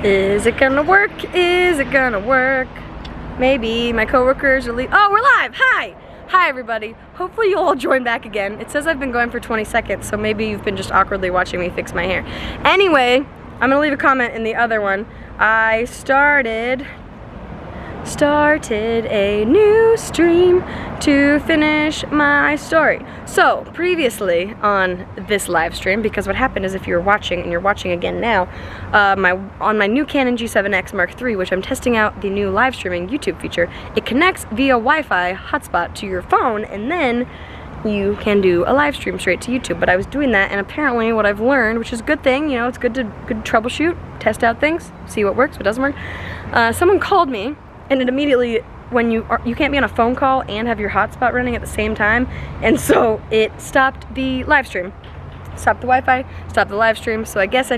Is it gonna work? Is it gonna work? Maybe my coworkers are oh, we're live! Hi! Hi everybody. Hopefully you'll all join back again. It says I've been going for 20 seconds, so maybe you've been just awkwardly watching me fix my hair. Anyway, I'm gonna leave a comment in the other one. I started a new stream to finish my story. So previously on this live stream, because what happened is if you're watching and you're watching again now, on my new Canon G7X Mark III, which I'm testing out the new live streaming YouTube feature, it connects via Wi-Fi hotspot to your phone, and then you can do a live stream straight to YouTube. But I was doing that, and apparently what I've learned, which is a good thing, you know, it's good to troubleshoot, test out things, see what works, what doesn't work. Someone called me, and it immediately, when you can't be on a phone call and have your hotspot running at the same time, and so it stopped the live stream. Stopped the Wi-Fi, stopped the live stream, so I guess I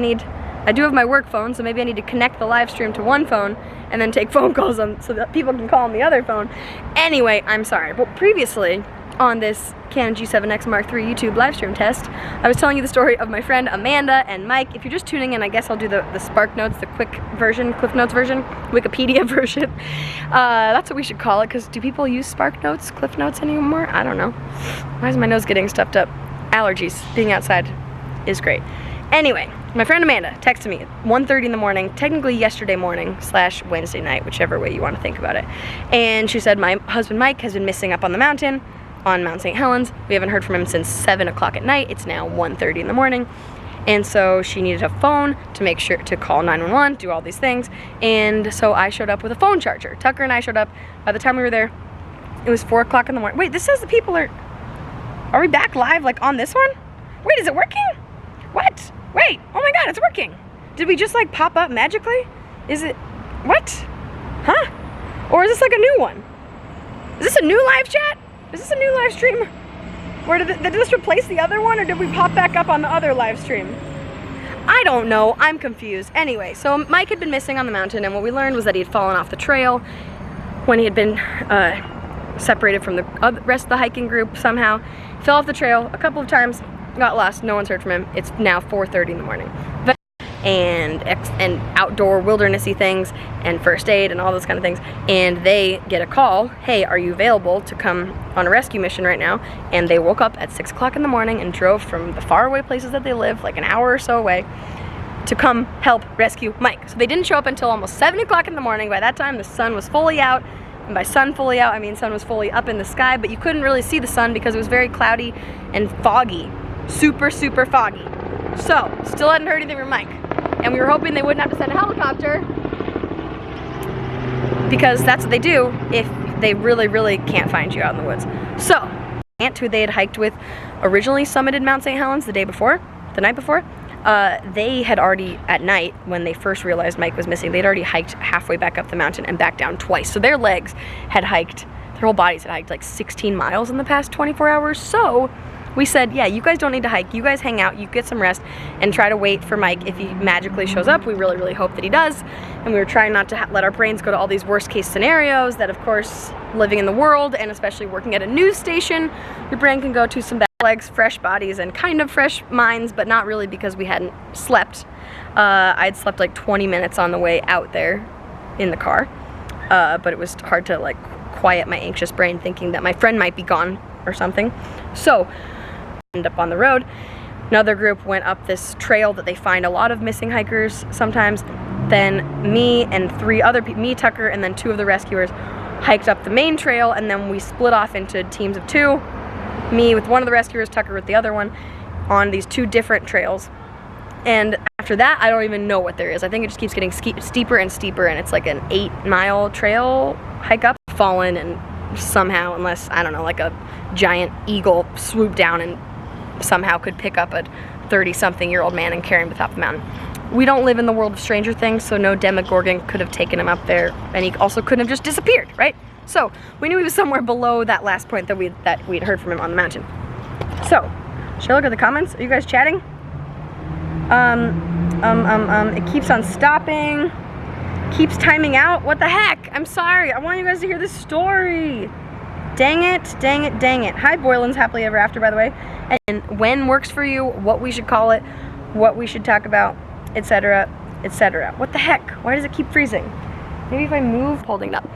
do have my work phone, so maybe I need to connect the live stream to one phone and then take phone calls on so that people can call on the other phone. Anyway, I'm sorry, but previously on this Canon G7X Mark III YouTube livestream test, I was telling you the story of my friend Amanda and Mike. If you're just tuning in, I guess I'll do the Spark Notes, the quick version, Cliff Notes version, Wikipedia version. That's what we should call it, because do people use Spark Notes, Cliff Notes anymore? I don't know. Why is my nose getting stuffed up? Allergies. Being outside is great. Anyway, my friend Amanda texted me at 1:30 in the morning, technically yesterday morning / Wednesday night, whichever way you want to think about it. And she said, my husband Mike has been missing up on the mountain, on Mount St. Helens. We haven't heard from him since 7 o'clock at night. It's now 1:30 in the morning. And so she needed a phone to make sure to call 911, do all these things. And so I showed up with a phone charger. Tucker and I showed up. By the time we were there, it was 4 o'clock in the morning. Wait, this says the people are we back live like on this one? Wait, is it working? What? Wait, oh my God, it's working. Did we just like pop up magically? Is it, what? Huh? Or is this like a new one? Is this a new live chat? Is this a new live stream? Or did this replace the other one, or did we pop back up on the other live stream? I don't know, I'm confused. Anyway, so Mike had been missing on the mountain, and what we learned was that he had fallen off the trail when he had been separated from the rest of the hiking group somehow. Fell off the trail a couple of times, got lost, no one's heard from him. It's now 4:30 in the morning. And outdoor wildernessy things and first aid and all those kind of things, and they get a call, hey, are you available to come on a rescue mission right now? And they woke up at 6 o'clock in the morning and drove from the faraway places that they live, like an hour or so away, to come help rescue Mike. So they didn't show up until almost 7 o'clock in the morning. By that time the sun was fully out, and by sun fully out I mean sun was fully up in the sky, but you couldn't really see the sun because it was very cloudy and foggy, super foggy. So still hadn't heard anything from Mike. And we were hoping they wouldn't have to send a helicopter, because that's what they do if they really can't find you out in the woods. So, Aunt, who they had hiked with, originally summited Mount St. Helens the night before. They had already, at night, when they first realized Mike was missing, they'd already hiked halfway back up the mountain and back down twice. So their legs had hiked, their whole bodies had hiked like 16 miles in the past 24 hours. So we said, yeah, you guys don't need to hike. You guys hang out, you get some rest, and try to wait for Mike. If he magically shows up, we really hope that he does. And we were trying not to let our brains go to all these worst case scenarios that, of course, living in the world, and especially working at a news station, your brain can go to some bad legs, fresh bodies, and kind of fresh minds, but not really, because we hadn't slept. I'd slept like 20 minutes on the way out there in the car, but it was hard to like quiet my anxious brain thinking that my friend might be gone or something. So ended up on the road. Another group went up this trail that they find a lot of missing hikers sometimes. Then me and 3 other people, me, Tucker, and then 2 of the rescuers hiked up the main trail, and then we split off into teams of 2. Me with one of the rescuers, Tucker with the other one, on these 2 different trails. And after that, I don't even know what there is. I think it just keeps getting steeper and steeper, and it's like an 8-mile trail hike up. Fallen, and somehow, unless, I don't know, like a giant eagle swooped down and somehow could pick up a 30-something-year-old man and carry him to the top of the mountain. We don't live in the world of Stranger Things, so no Demogorgon could have taken him up there, and he also couldn't have just disappeared, right? So we knew he was somewhere below that last point that we'd heard from him on the mountain. So, should I look at the comments? Are you guys chatting? It keeps on stopping. Keeps timing out. What the heck? I'm sorry. I want you guys to hear this story. Dang it. Hi, Boylan's Happily Ever After, by the way. And when works for you, what we should call it, what we should talk about, etc. etc. What the heck? Why does it keep freezing? Maybe if I move, holding it up.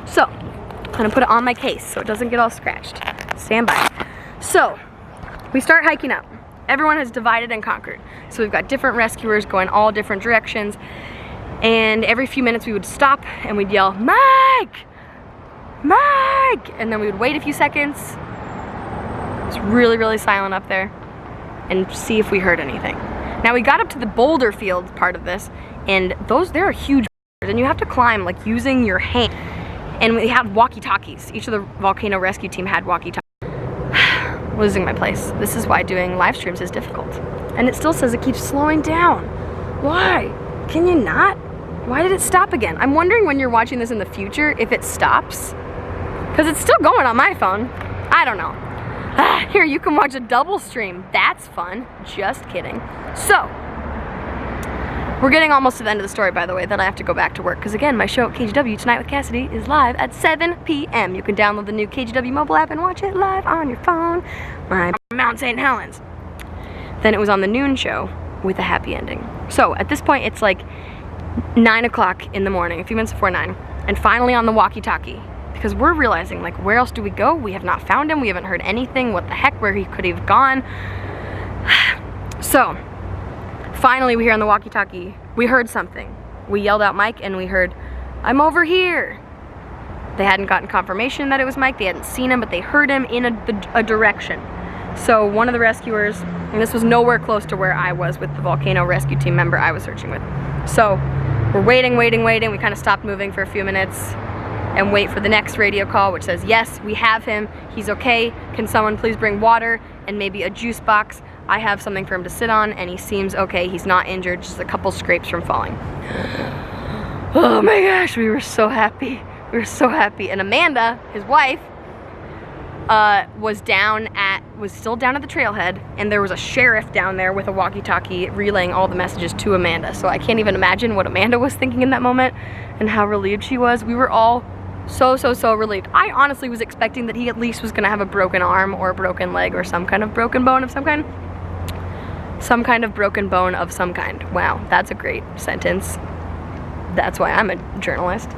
So, I'm gonna put it on my case so it doesn't get all scratched. Stand by. So, we start hiking up. Everyone has divided and conquered. So we've got different rescuers going all different directions. And every few minutes we would stop and we'd yell, Mike! Mike! And then we would wait a few seconds. It's really, really silent up there. And see if we heard anything. Now we got up to the boulder field part of this, and there are huge boulders, and you have to climb like using your hand. And we had walkie-talkies. Each of the Volcano Rescue Team had walkie-talkies. Losing my place. This is why doing live streams is difficult. And it still says it keeps slowing down. Why? Can you not? Why did it stop again? I'm wondering when you're watching this in the future if it stops. Because it's still going on my phone. I don't know. Here, you can watch a double stream. That's fun. Just kidding. So, we're getting almost to the end of the story, by the way. Then I have to go back to work. Because again, my show, KGW Tonight with Cassidy, is live at 7 p.m. You can download the new KGW mobile app and watch it live on your phone. I'm Mount St. Helens. Then it was on the noon show with a happy ending. So, at this point, it's like 9 o'clock in the morning, a few minutes before 9. And finally on the walkie-talkie. Because we're realizing, like, where else do we go? We have not found him. We haven't heard anything. What the heck? Where he could have gone? So, finally we hear on the walkie-talkie, we heard something. We yelled out Mike and we heard, I'm over here. They hadn't gotten confirmation that it was Mike. They hadn't seen him, but they heard him in a direction. So one of the rescuers, and this was nowhere close to where I was with the Volcano Rescue Team member I was searching with. So we're waiting. We kind of stopped moving for a few minutes and wait for the next radio call, which says, yes, we have him, he's okay, can someone please bring water and maybe a juice box? I have something for him to sit on and he seems okay, he's not injured, just a couple scrapes from falling. Oh my gosh, we were so happy. We were so happy. And Amanda, his wife, was still down at the trailhead, and there was a sheriff down there with a walkie-talkie relaying all the messages to Amanda. So I can't even imagine what Amanda was thinking in that moment and how relieved she was. We were all so relieved. I honestly was expecting that he at least was gonna have a broken arm or a broken leg or some kind of broken bone of some kind. Some kind of broken bone of some kind. Wow, that's a great sentence. That's why I'm a journalist.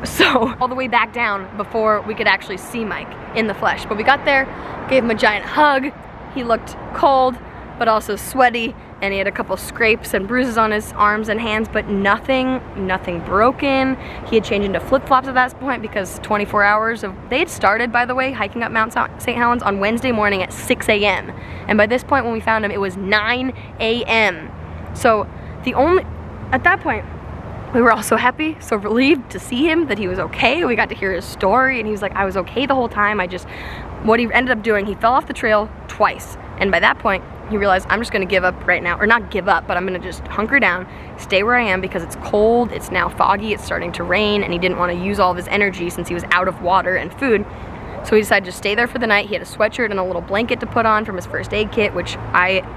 So all the way back down before we could actually see Mike in the flesh. But we got there, gave him a giant hug. He looked cold, but also sweaty, and he had a couple scrapes and bruises on his arms and hands, but nothing broken. He had changed into flip-flops at that point because 24 hours of, they had started, by the way, hiking up Mount St. Helens on Wednesday morning at 6 a.m. And by this point when we found him, it was 9 a.m. So at that point, we were all so happy, so relieved to see him, that he was okay. We got to hear his story, and he was like, I was okay the whole time. What he ended up doing, he fell off the trail twice. And by that point, he realized, I'm just gonna give up right now, or not give up, but I'm gonna just hunker down, stay where I am because it's cold, it's now foggy, it's starting to rain, and he didn't wanna use all of his energy since he was out of water and food. So he decided to stay there for the night. He had a sweatshirt and a little blanket to put on from his first aid kit, which I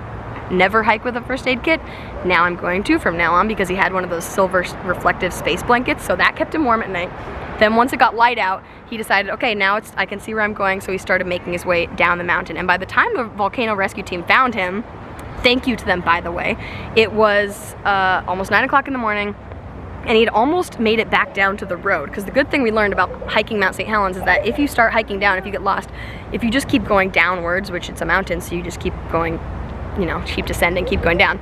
never hike with a first aid kit. Now I'm going to from now on because he had one of those silver reflective space blankets, so that kept him warm at night. Then once it got light out, he decided, okay, now I can see where I'm going, so he started making his way down the mountain. And by the time the Volcano Rescue Team found him, thank you to them, by the way, it was almost 9 o'clock in the morning, and he'd almost made it back down to the road. Because the good thing we learned about hiking Mount St. Helens is that if you start hiking down, if you get lost, if you just keep going downwards, which it's a mountain, so you just keep going, you know, keep descending, keep going down,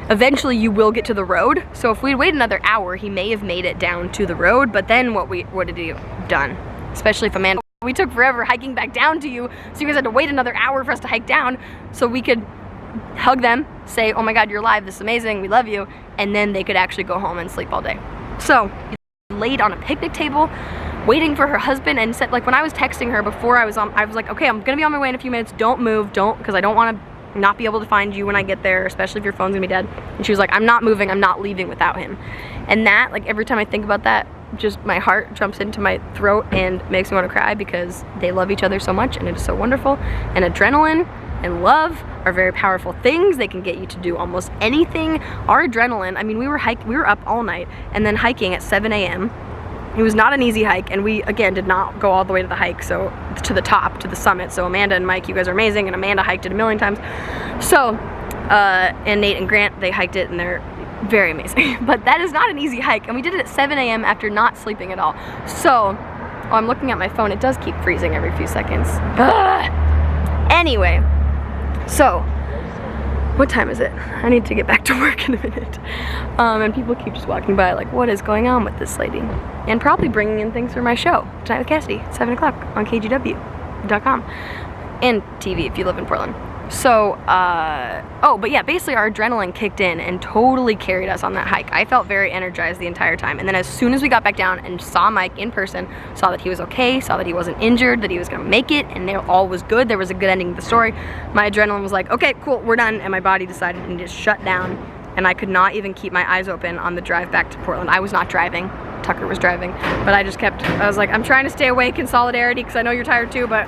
eventually you will get to the road. So if we'd wait another hour, he may have made it down to the road, but then what had he done? Especially if Amanda, we took forever hiking back down to you, so you guys had to wait another hour for us to hike down so we could hug them, say, oh my God, you're alive, this is amazing, we love you, and then they could actually go home and sleep all day. So, he laid on a picnic table, waiting for her husband, and said, like, when I was texting her before I was like, okay, I'm gonna be on my way in a few minutes, don't move, because I don't wanna not be able to find you when I get there, especially if your phone's gonna be dead. And she was like, I'm not moving, I'm not leaving without him. And that, like, every time I think about that, just my heart jumps into my throat and makes me want to cry because they love each other so much and it is so wonderful. And adrenaline and love are very powerful things. They can get you to do almost anything. Our adrenaline, I mean, we were up all night and then hiking at 7 a.m. It was not an easy hike, and we, again, did not go all the way to the hike, so to the top, to the summit. So Amanda and Mike, you guys are amazing, and Amanda hiked it a million times. So and Nate and Grant, they hiked it and they're very amazing. But that is not an easy hike, and we did it at 7 a.m. after not sleeping at all. So, I'm looking at my phone, it does keep freezing every few seconds. Anyway, so, what time is it? I need to get back to work in a minute. And people keep just walking by like, what is going on with this lady? And probably bringing in things for my show, Tonight with Cassidy, 7 o'clock on KGW.com. And TV if you live in Portland. So, oh, but yeah, basically our adrenaline kicked in and totally carried us on that hike. I felt very energized the entire time. And then as soon as we got back down and saw Mike in person, saw that he was okay, saw that he wasn't injured, that he was gonna make it, and all was good, there was a good ending to the story, my adrenaline was like, okay, cool, we're done, and my body decided and just shut down, and I could not even keep my eyes open on the drive back to Portland. I was not driving, Tucker was driving, but I just kept, I was like, I'm trying to stay awake in solidarity, because I know you're tired too, but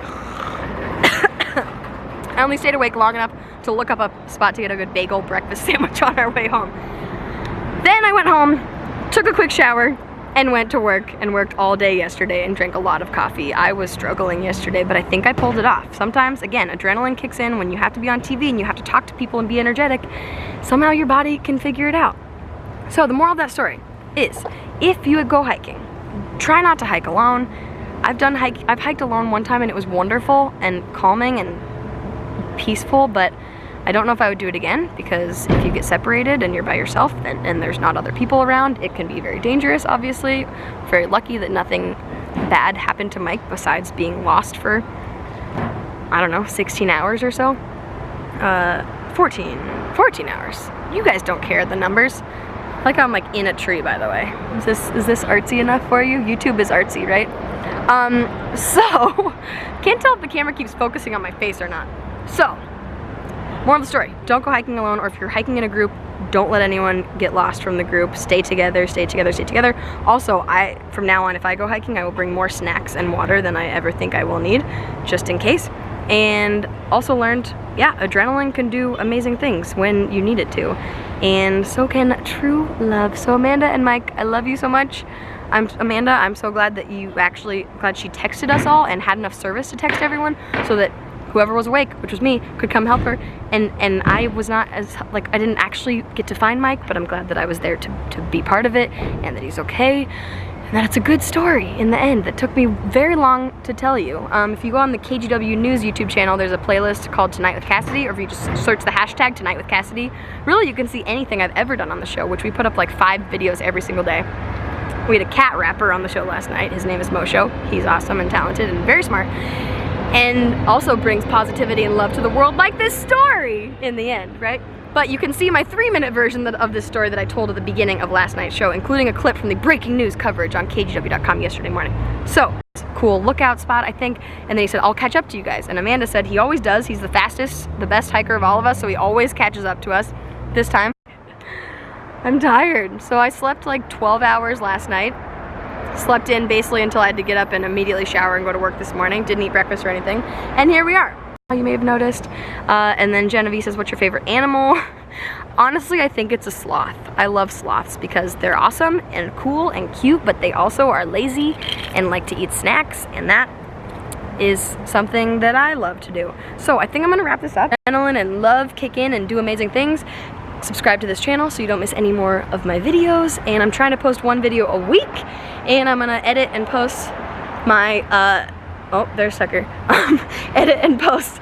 I only stayed awake long enough to look up a spot to get a good bagel breakfast sandwich on our way home. Then I went home, took a quick shower, and went to work and worked all day yesterday and drank a lot of coffee. I was struggling yesterday, but I think I pulled it off. Sometimes, again, adrenaline kicks in when you have to be on TV and you have to talk to people and be energetic. Somehow your body can figure it out. So the moral of that story is, if you would go hiking, try not to hike alone. I've hiked alone one time and it was wonderful and calming and peaceful, but I don't know if I would do it again, because if you get separated and you're by yourself and there's not other people around, it can be very dangerous, obviously. Very lucky that nothing bad happened to Mike besides being lost for, I don't know, 16 hours or so. 14 hours. You guys don't care the numbers. Like I'm like in a tree, by the way. Is this artsy enough for you? YouTube is artsy, right? So, can't tell if the camera keeps focusing on my face or not. So, moral of the story, don't go hiking alone, or if you're hiking in a group, don't let anyone get lost from the group. Stay together, stay together, stay together. Also, from now on, if I go hiking, I will bring more snacks and water than I ever think I will need, just in case. And also learned, yeah, adrenaline can do amazing things when you need it to. And so can true love. So Amanda and Mike, I love you so much. Amanda, I'm so glad that glad she texted us all and had enough service to text everyone so that whoever was awake, which was me, could come help her. And I was not as, like, I didn't actually get to find Mike, but I'm glad that I was there to be part of it, and that he's okay, and that it's a good story in the end that took me very long to tell you. If you go on the KGW News YouTube channel, there's a playlist called Tonight with Cassidy, or if you just search the hashtag Tonight with Cassidy, really you can see anything I've ever done on the show, which we put up like 5 videos every single day. We had a cat rapper on the show last night. His name is Mosho. He's awesome and talented and very smart, and also brings positivity and love to the world, like this story in the end, right? But you can see my 3-minute version of this story that I told at the beginning of last night's show, including a clip from the breaking news coverage on KGW.com yesterday morning. So, cool lookout spot, I think. And then he said, I'll catch up to you guys. And Amanda said he always does. He's the fastest, the best hiker of all of us, so he always catches up to us. This time, I'm tired. So I slept like 12 hours last night. Slept in basically until I had to get up and immediately shower and go to work this morning. Didn't eat breakfast or anything. And here we are. You may have noticed. And then Genevieve says, what's your favorite animal? Honestly, I think it's a sloth. I love sloths because they're awesome and cool and cute, but they also are lazy and like to eat snacks, and that is something that I love to do. So I think I'm gonna wrap this up. Adrenaline and love kick in and do amazing things. Subscribe to this channel so you don't miss any more of my videos, and I'm trying to post 1 video a week, and I'm gonna edit and post my oh, there's Tucker. Edit and post